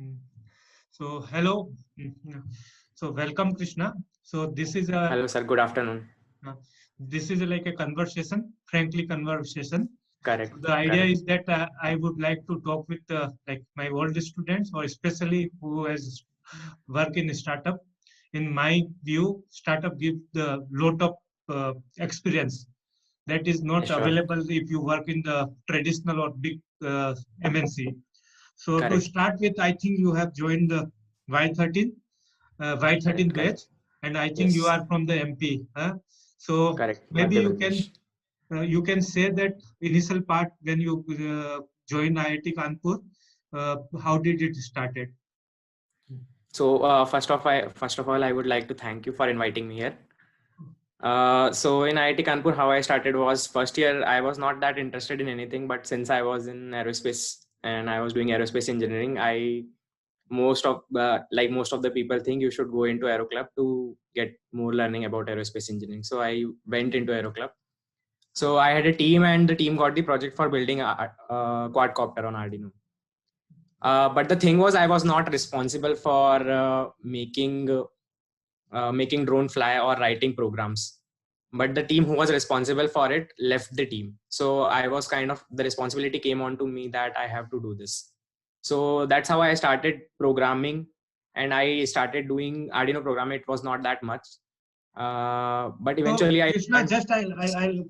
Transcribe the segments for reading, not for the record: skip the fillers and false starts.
Mm. So hello. Yeah. So welcome, Krishna. So Hello, sir. Good afternoon. uh, this is like a conversation, frankly conversation. So Correct, the idea correct. is that I would like to talk with like my old students, or especially who has work in startup. In my view, startup gives the lot of experience that is Yeah, not sure. available if you work in the traditional or big MNC. So to Correct, start with, I think you have joined the Y13, correct, Y13 correct. batch, and I think you Yes, are from the MP. Huh? So correct. maybe Madhya Pradesh. you can say that initial part when you joined IIT Kanpur, how did it started? So, first of all, I would like to thank you for inviting me here. So in IIT Kanpur, how I started was first year. I was not that interested in anything, but since I was in aerospace and I was doing aerospace engineering, I most of the people think you should go into aero club to get more learning about aerospace engineering. So I went into aero club. So I had a team, and the team got the project for building a quadcopter on Arduino. But the thing was, I was not responsible for making drone fly or writing programs. But the team who was responsible for it left the team. So I was kind of, the responsibility came on to me that I have to do this. So that's how I started programming, and I started doing Arduino programming. It was not that much, but So eventually I Krishna, learned. just I'll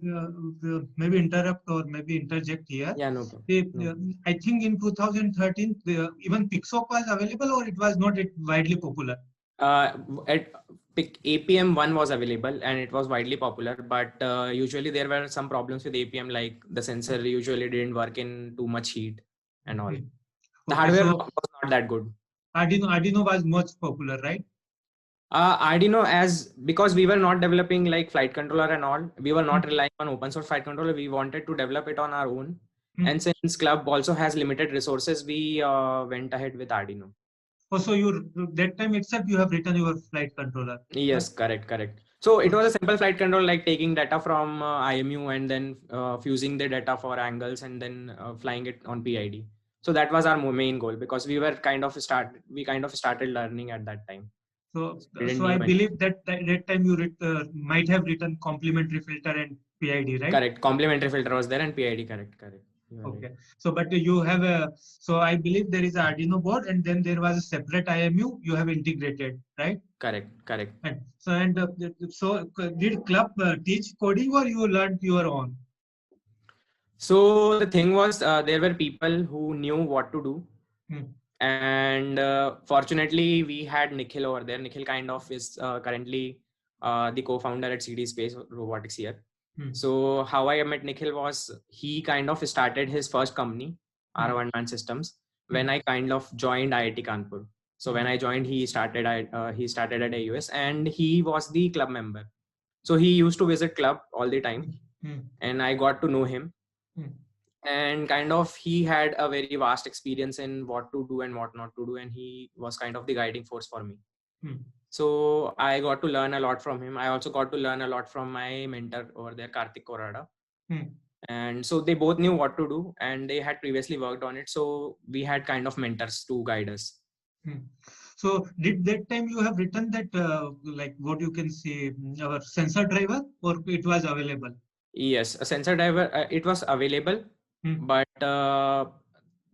maybe interrupt or maybe interject here. Yeah, no problem. The, No. I think in 2013, even Pixoc was available, or it was not it widely popular. uh, at APM 1 was available and it was widely popular, but usually there were some problems with APM, like the sensor usually didn't work in too much heat and all. Mhm. The Okay, hardware so was not that good. Arduino was much popular, right? Arduino, as because we were not developing like flight controller and all, we were not Hmm. relying on open source flight controller. We wanted to develop it on our own. Hmm. And since club also has limited resources, we went ahead with Arduino. Oh, so you that time itself you have written your flight controller. Huh? Yes, correct, correct. So it So, was a simple flight control, like taking data from IMU and then fusing the data for angles and then flying it on PID. So that was our main goal, because we kind of started learning at that time. so, So we didn't so I knew any. believe that time you might have written complementary filter and PID, right? Correct. Complementary filter was there and PID. Correct, correct. You are right. Okay. So, but you have so I believe there is a Arduino board and then there was a separate IMU you have integrated, right? Correct, correct. And did club teach coding or you learned your own? So the thing was, there were people who knew what to do, Hmm. and fortunately we had Nikhil over there. Nikhil kind of is currently the co-founder at CD Space Robotics here. Hmm. So how I met Nikhil was, he kind of started his first company, Hmm. R1 Man Systems, Hmm. when I kind of joined IIT Kanpur. So Hmm. when I joined, he started at AUS and he was the club member. So he used to visit club all the time, Hmm. and I got to know him. Hmm. And kind of he had a very vast experience in what to do and what not to do, and he was kind of the guiding force for me. Hmm. So I got to learn a lot from him. I also got to learn a lot from my mentor over there, Karthik Korada. Hmm. And so they both knew what to do and they had previously worked on it, so we had kind of mentors to guide us. Hmm. So did that time you have written that like what you can say our sensor driver or it was available? Yes, a sensor driver, it was available, Hmm. but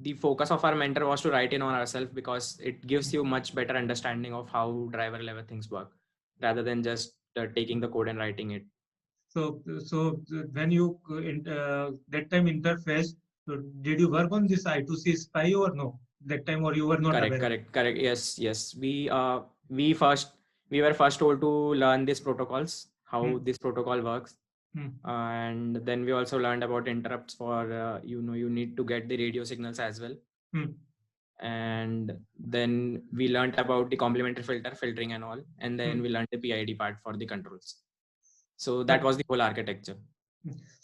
the focus of our mentor was to write in on ourselves, because it gives you much better understanding of how driver level things work rather than just taking the code and writing it. So when you that time interface, so did you work on this I2C spy or no? That time or you were not Correct, aware of? correct, correct. Yes, yes. We first we were first told to learn these protocols, how Hmm. this protocol works, Hmm. and then we also learned about interrupts for you need to get the radio signals as well. Hmm. And then we learned about the complementary filtering and all, and then Hmm. we learned the PID part for the controls. So that But was the whole architecture.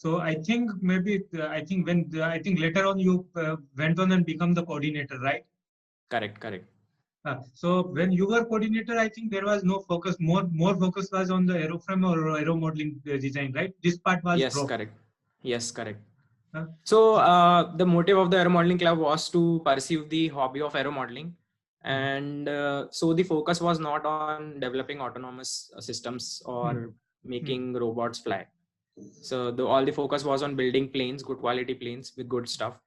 so I think maybe I think when I think later on you went on and become the coordinator, right? Correct, correct. So when you were coordinator, I think there was no focus. More focus was on the aeroframe or aero modeling design, right? This part was Yes, dropped. correct. Yes, correct. Uh, So the motive of the aero modeling club was to pursue the hobby of aero modeling. And so the focus was not on developing autonomous systems or making robots fly. So all the focus was on building planes, good quality planes with good stuff.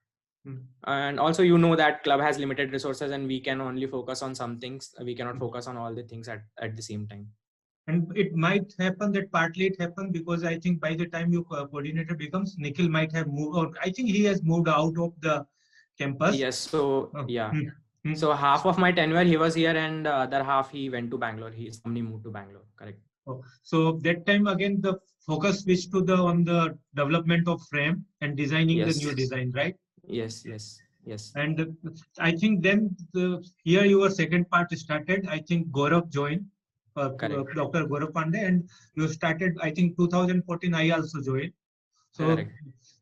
And also, that club has limited resources and we can only focus on some things. We cannot focus on all the things at the same time. And it might happen that partly it happened because I think by the time your coordinator becomes, Nikhil might have moved, or I think he has moved out of the campus. Yes. So yeah. So half of my tenure he was here, and other half he went to Bangalore. His company moved to Bangalore. Correct. Oh, so that time again the focus switched to on the development of frame and designing the new design, right? Yes. And I think then here your second part started. I think Gaurav joined, Dr. Gaurav Pandey, and you started. I think 2014. I also joined.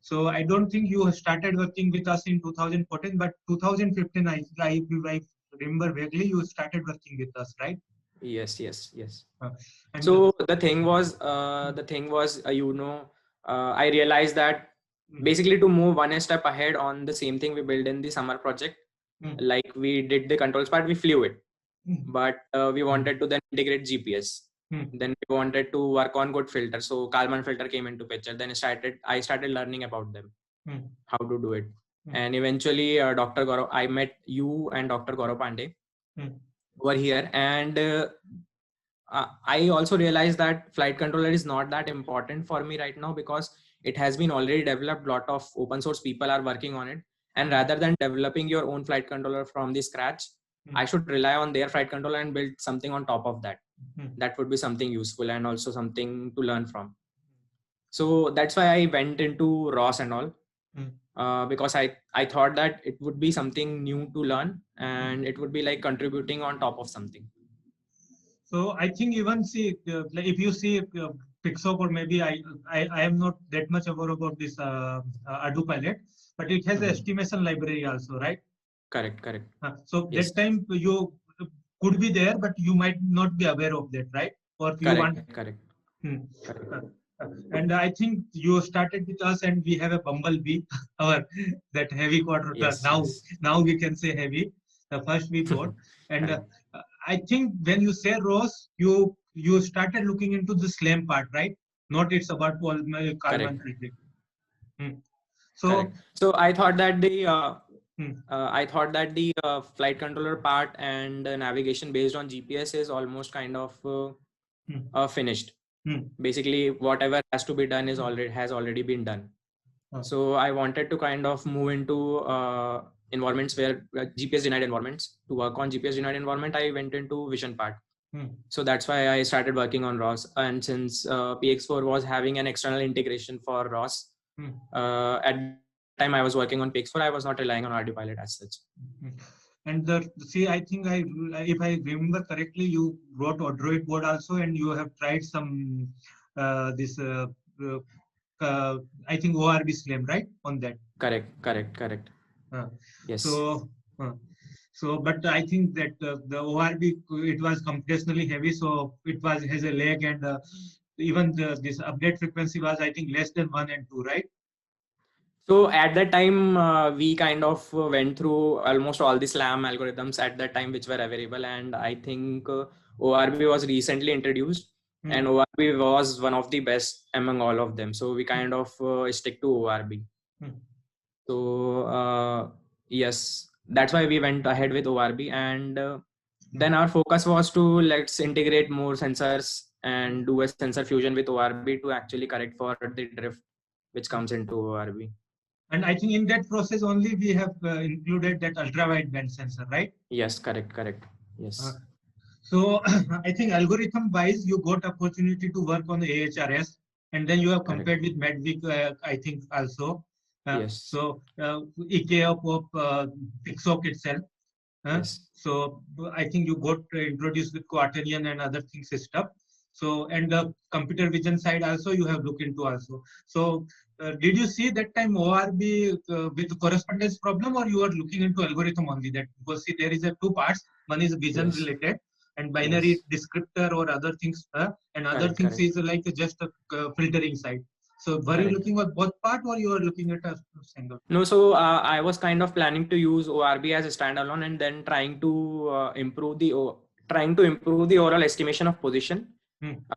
So I don't think you started working with us in 2014, but 2015. I remember vaguely you started working with us, right? Yes. So the thing was, I realized that basically to move one step ahead on the same thing we built in the summer project, like we did the controls part, we flew it, but we wanted to then integrate GPS. Then we wanted to work on good filters. So Kalman filter came into picture. Then I started learning about them, how to do it. And eventually, Dr. Gaurav, I met you and Dr. Gaurav Pandey over here, and I also realized that flight controller is not that important for me right now because it has been already developed. Lot of open source people are working on it, and rather than developing your own flight controller from the scratch, I should rely on their flight controller and build something on top of that. That would be something useful and also something to learn from. So that's why I went into ROS and all, because I thought that it would be something new to learn and it would be like contributing on top of something. So I think even if you see Pixoc, or maybe I am not that much aware about this Adu Pilot, but it has an estimation library also, right? Correct. So yes. That time you could be there, but you might not be aware of that, right? Or you correct. And I think you started with us, and we have a Bumblebee, that heavy quadrotor. Yes. Now we can say heavy. The first we bought, and I think when you say ROS, you started looking into the SLAM part, right? Not it's about Kalman project. So I thought that the flight controller part and navigation based on GPS is almost kind of finished. Basically, whatever has to be done has already been done. So I wanted to kind of move into environments where GPS denied environments. To work on GPS denied environment, I went into vision part. So that's why I started working on ROS. And since PX4 was having an external integration for ROS, at that time I was working on PX4. I was not relying on RD Pilot as such. And I think if I remember correctly, you wrote Android board also, and you have tried some I think ORB SLAM, right? On that. Correct. Yes. So, but I think that the ORB, it was computationally heavy, so it has a lag, and even this update frequency was, I think, less than 1 and 2, right? So at that time, we kind of went through almost all the SLAM algorithms at that time which were available, and I think ORB was recently introduced, and ORB was one of the best among all of them. So we kind of stick to ORB. So yes, that's why we went ahead with ORB, and then our focus was to let's integrate more sensors and do a sensor fusion with ORB to actually correct for the drift which comes into ORB. And I think in that process only we have included that ultra-wideband sensor, right? Yes, correct. Yes. So I think algorithm-wise, you got opportunity to work on the AHRS, and then you have compared with Medvic, I think also. Yes. So EKF of Pixoc itself. Yes. So I think you got introduced with quaternion and other things stuff. So, and the computer vision side also you have looked into also. So did you see that time ORB with correspondence problem, or you are looking into algorithm only? That because see there is a two parts. One is vision related and binary descriptor or other things, and other things is like just a filtering side. So were you looking at both part, or you are looking at a single? No, so I was kind of planning to use ORB as a standalone and then trying to trying to improve the overall estimation of position.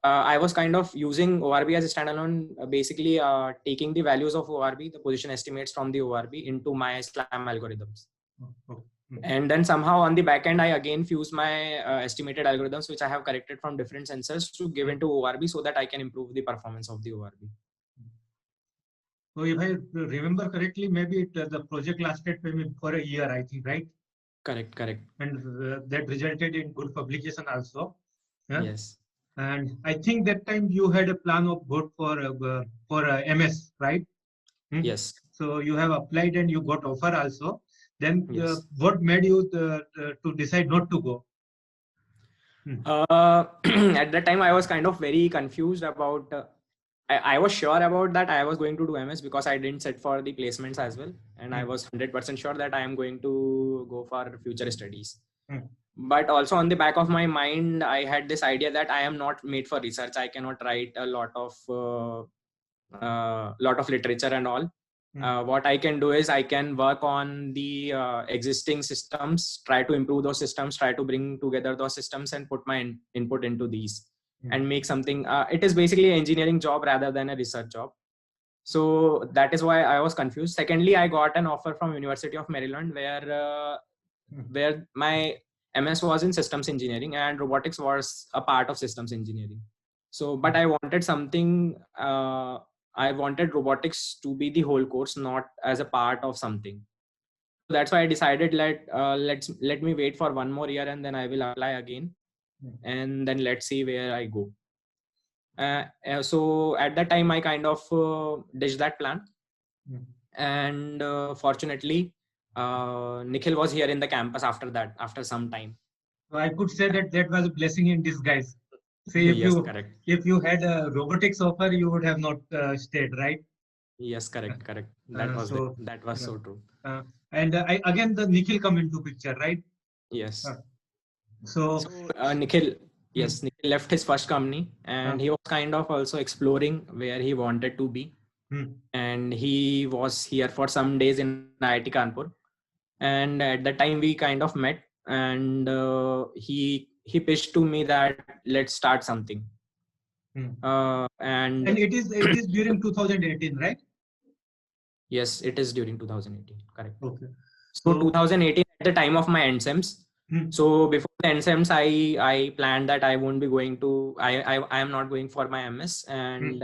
I was kind of using ORB as a standalone, basically taking the values of ORB, the position estimates from the ORB, into my SLAM algorithms. And then somehow on the back end, I again fuse my estimated algorithms, which I have corrected from different sensors, to give into ORB so that I can improve the performance of the ORB. So if I remember correctly, maybe the project lasted maybe for a year, I think, right? Correct. And that resulted in good publication also. Yeah? Yes. And I think that time you had a plan of vote for MS, right? Yes. So you have applied and you got offer also. Then Yes. what made you to decide not to go? At that time, I was kind of very confused about. I was sure about that I was going to do MS because I didn't set for the placements as well, and I was 100% sure that I am going to go for future studies. But also on the back of my mind, I had this idea that I am not made for research. I cannot write a lot of literature and all. What I can do is I can work on the existing systems, try to improve those systems, try to bring together those systems and put my input into these and make something. It is basically an engineering job rather than a research job. So that is why I was confused. Secondly, I got an offer from University of Maryland where my MS was in systems engineering and robotics was a part of systems engineering. So, but I wanted something. I wanted robotics to be the whole course, not as a part of something. That's why I decided let me wait for one more year and then I will apply again, and then let's see where I go. So at that time I kind of ditched that plan, and fortunately Nikhil was here in the campus after some time. So I could say that was a blessing in disguise. Say Yes, correct. if you had a robotics offer, you would have not stayed, right? Yes, correct. That was so true. And again the Nikhil come into picture, right? Yes. So Nikhil left his first company and he was kind of also exploring where he wanted to be. And he was here for some days in IIT Kanpur. And at that time we kind of met, and he pitched to me that let's start something. And it is during 2018, right? Yes, it is during 2018. Correct. Okay. So 2018 at the time of my NSEMs. So before the NSEMs, I planned that I won't be going to. I am not going for my MS, and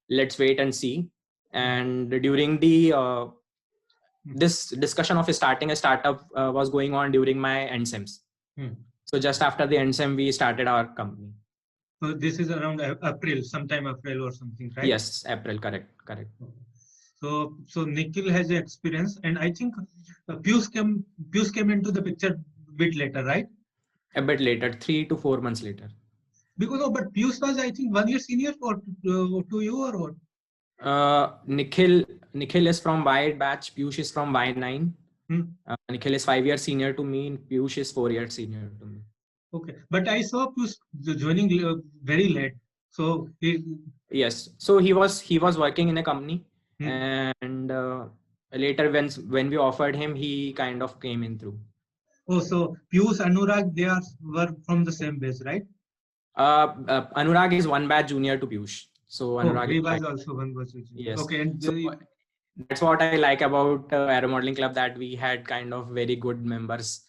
let's wait and see. And during the this discussion of starting a startup was going on during my NSEMs. So just after the NSEM, we started our company. So this is around April, sometime April or something, right? Yes, April. Correct. So Nikhil has experience, and I think Piyush came into the picture a bit later, right? A bit later, 3 to 4 months later. Because but Piyush was, I think, 1 year senior to you or what? Nikhil is from Y8 batch. Piyush is from Y9. Nikhil is 5 years senior to me. And Piyush is 4 years senior to me. Okay, but I saw Piyush joining very late. So yes, so he was working in a company, and later when we offered him, he kind of came in through. Oh, so Piyush, Anurag, were from the same batch, right? Anurag is one batch junior to Piyush. So Anurag he was also one batch junior. Yes. Okay, and so that's what I like about Aero Modeling Club, that we had kind of very good members,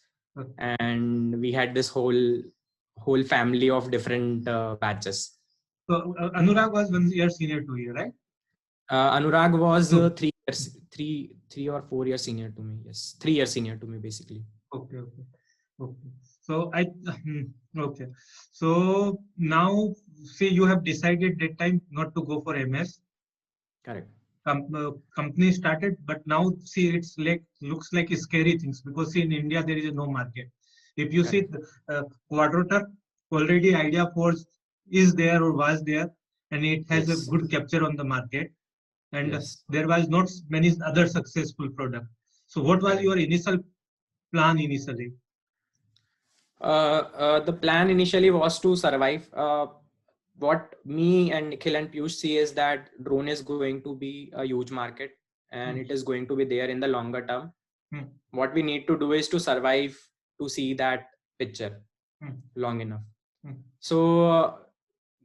and we had this whole family of different batches. So Anurag was 1 year senior to you, right? Anurag was 3 or 4 years senior to me. Yes, 3 years senior to me basically. Okay. So okay. So now, see, you have decided that time not to go for MS. Correct. Company started, but now see, it's looks like scary things, because see, in India there is no market. If you see Quadrotor, already Idea Force is there or was there, and it has a good capture on the market, and there was not many other successful products. So what was your initial plan initially? The plan initially was to survive. What me and Nikhil and Piyush see is that drone is going to be a huge market, and it is going to be there in the longer term. What we need to do is to survive to see that picture Hmm. long enough. Hmm. So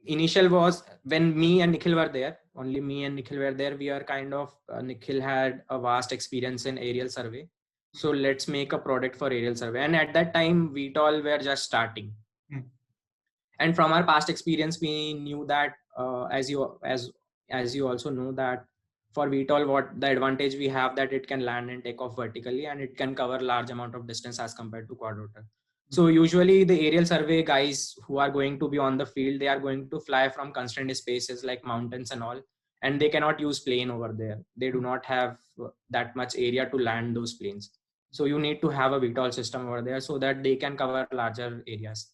initial was when me and Nikhil were there. Only me and Nikhil were there. We are kind of Nikhil had a vast experience in aerial survey. So let's make a product for aerial survey. And at that time, we all were just starting. Hmm. And from our past experience, we knew that as you also know that for VTOL, what the advantage we have that it can land and take off vertically, and it can cover large amount of distance as compared to quad rotor. So usually the aerial survey guys who are going to be on the field, they are going to fly from constrained spaces like mountains and all, and they cannot use plane over there. They do not have that much area to land those planes. So you need to have a VTOL system over there so that they can cover larger areas.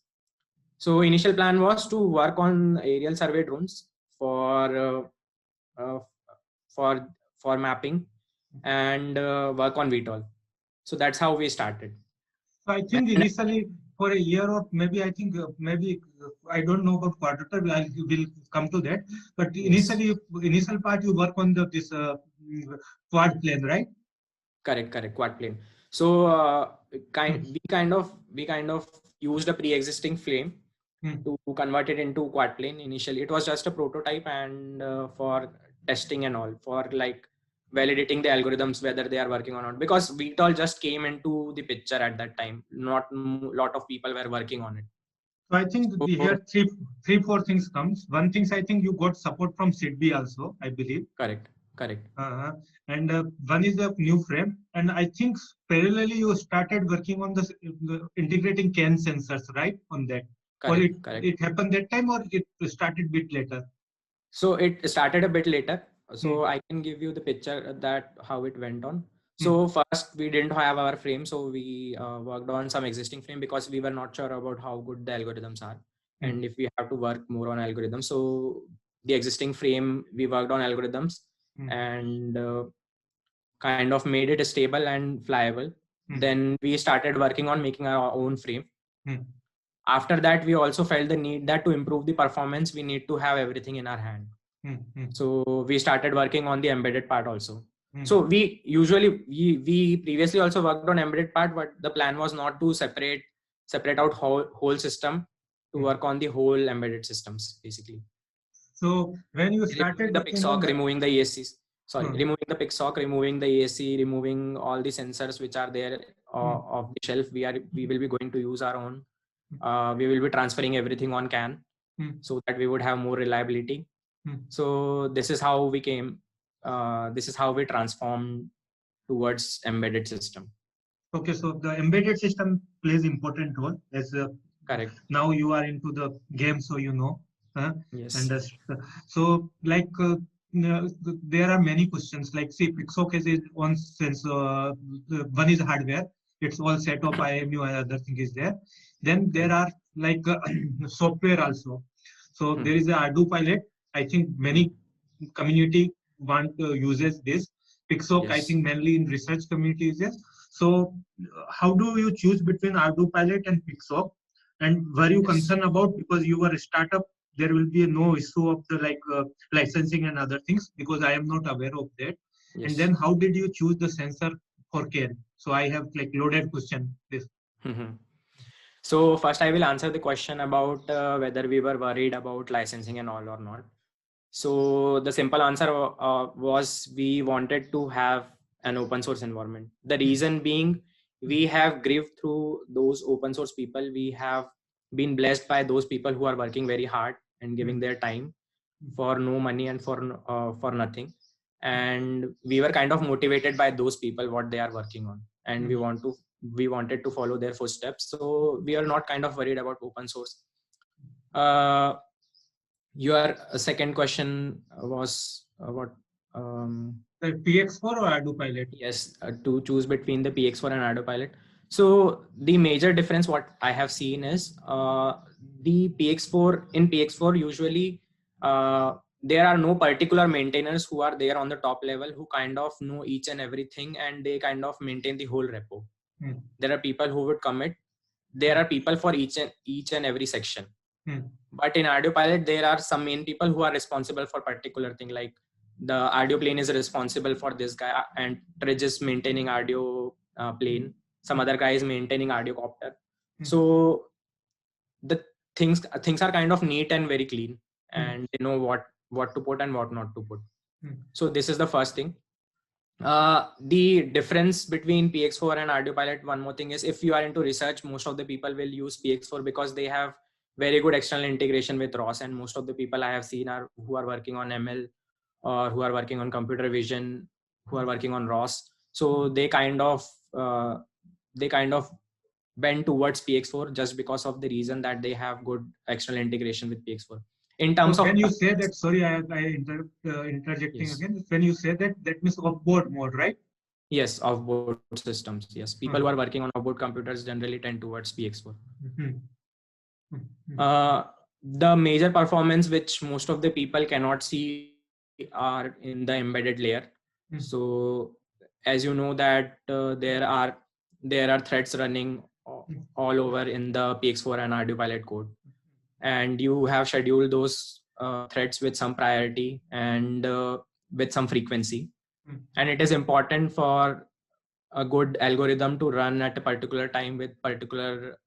So initial plan was to work on aerial survey drones for uh, for for mapping and work on VTOL. So that's how we started. So I think And initially for a year or maybe I think maybe I don't know about quarter. Will come to that. But yes, initial part you work on this quad plane, right? correct, quad plane. So Hmm. we kind of used a pre-existing flame Hmm. to convert it into quad plane. Initially it was just a prototype, and for testing and all, for like validating the algorithms whether they are working or not, because VTOL just came into the picture at that time. Not lot of people were working on it. So I think So here four things comes. One thing I think you got support from SIDBI also, I believe. correct, Uh, and one is the new frame, and I think parallelly you started working on the integrating CAN sensors, right? On that, or correct. it happened that time, or it started bit later. So it started a bit later. Hmm. So I can give you the picture that how it went on. Hmm. So first we didn't have our frame, so we worked on some existing frame because we were not sure about how good the algorithms are, Hmm. and if we have to work more on algorithms. So the existing frame we worked on algorithms Hmm. and kind of made it stable and flyable. Hmm. Then we started working on making our own frame. Hmm. After that, we also felt the need that to improve the performance, we need to have everything in our hand. Hmm. Hmm. So we started working on the embedded part also. Hmm. So we previously also worked on embedded part, but the plan was not to separate out whole system, to Hmm. work on the whole embedded systems basically. So when you Removing started the working on PICSOC, that, removing the ESCs. Sorry, hmm. removing the PICSOC, removing the ESC, removing all the sensors which are there Hmm. of the shelf. We will be going to use our own. We will be transferring everything on CAN Hmm. so that we would have more reliability. Hmm. So this is how we came. This is how we transformed towards embedded system. Okay, so the embedded system plays important role as Correct. now you are into the game, so you know. And Yes. so, like, there are many questions. Like, see, Pixoc has its own sense. One is hardware; it's all set of IMU and other thing is there. Then there Correct. are like software also. So Hmm. there is a Arduino pilot. I think Hmm. many community want uses this. Pixoc, I Yes. think mainly in research community uses. So how do you choose between Arduino pilot and Pixoc? And were you Yes. concerned about, because you were a startup, there will be no issue of the like licensing and other things, because I am not aware of that. And Yes. then how did you choose the sensor for CAN? So I have like loaded question. This. So first, I will answer the question about whether we were worried about licensing and all or not. So the simple answer was we wanted to have an open source environment. The Hmm. reason being, Hmm. we have grieved through those open source people. We have been blessed by those people who are working very hard and Hmm. giving their time Hmm. for no money and for nothing. And we were kind of motivated by those people what they are working on, and Hmm. we wanted to follow their footsteps. So we are not kind of worried about open source. Uh, your second question was what? The PX4 or Arduino pilot? Yes, to choose between the PX4 and Autopilot. So the major difference what I have seen is the PX4 in PX4 usually there are no particular maintainers who are there on the top level who kind of know each and everything, and they kind of maintain the whole repo. Hmm. There are people who would commit. There are people for each and every section. Hmm. But in Audio Pilot, there are some main people who are responsible for particular thing. Like the audio plane is responsible for this guy, and Tridge is maintaining audio plane. some other guy is maintaining audiocopter. Hmm. So the things are kind of neat and very clean, and they know what to put and what not to put. So this is the first thing. The difference between PX4 and ArdioPilot, one more thing is, if you are into research, most of the people will use PX4 because they have very good external integration with ROS, and most of the people I have seen are who are working on ML or who are working on computer vision, who are working on ROS. So they kind of bend towards PX4 just because of the reason that they have good external integration with PX4. In So terms of, when you say that, sorry, interjecting yes, again. When you say that, that means off-board mode, right? yes, off-board systems. Yes, people who are working on off-board computers generally tend towards PX4. The major performance which most of the people cannot see are in the embedded layer. So as you know that there are threads running all over in the PX4 and ArdioPilot code, and you have scheduled those threads with some priority and with some frequency, and it is important for a good algorithm to run at a particular time with particular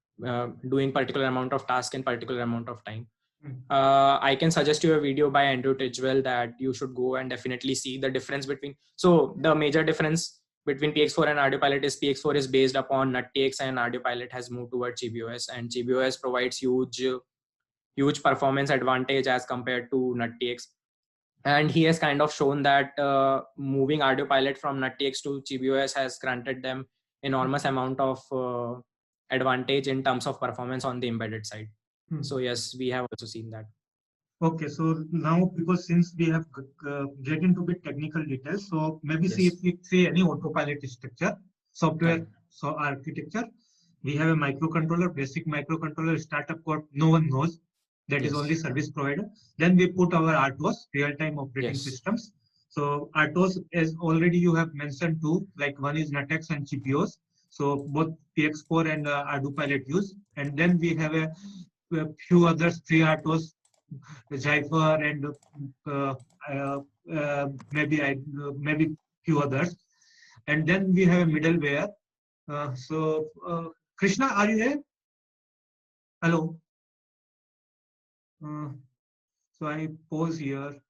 doing particular amount of task in particular amount of time. I can suggest you a video by Andrew Tidgwell that you should go and definitely see the difference between. So the major difference between PX4 and ArdioPilot is PX4 is based upon NutTX, and ArdioPilot has moved towards GBOS, and GBOS provides huge performance advantage as compared to NutTX. And he has kind of shown that moving ArdioPilot from NutTX to GBOS has granted them enormous amount of advantage in terms of performance on the embedded side. So yes, we have also seen that. Okay, so now, because since we have get into bit technical details, so maybe see if Yes. we say any autopilot structure, software, Correct. so architecture, we have a microcontroller, basic microcontroller startup code no one knows, that is only Yes. service provider. Then we put our RTOS, real-time operating Yes. systems. So RTOS, as already you have mentioned two, like one is NetX and GPOs. So both PX4 and ArdioPilot use, and then we have a few others, three RTOS, Zypher, and maybe few others. And then we have a middleware. Krishna, are you there? Hello. So I pause here.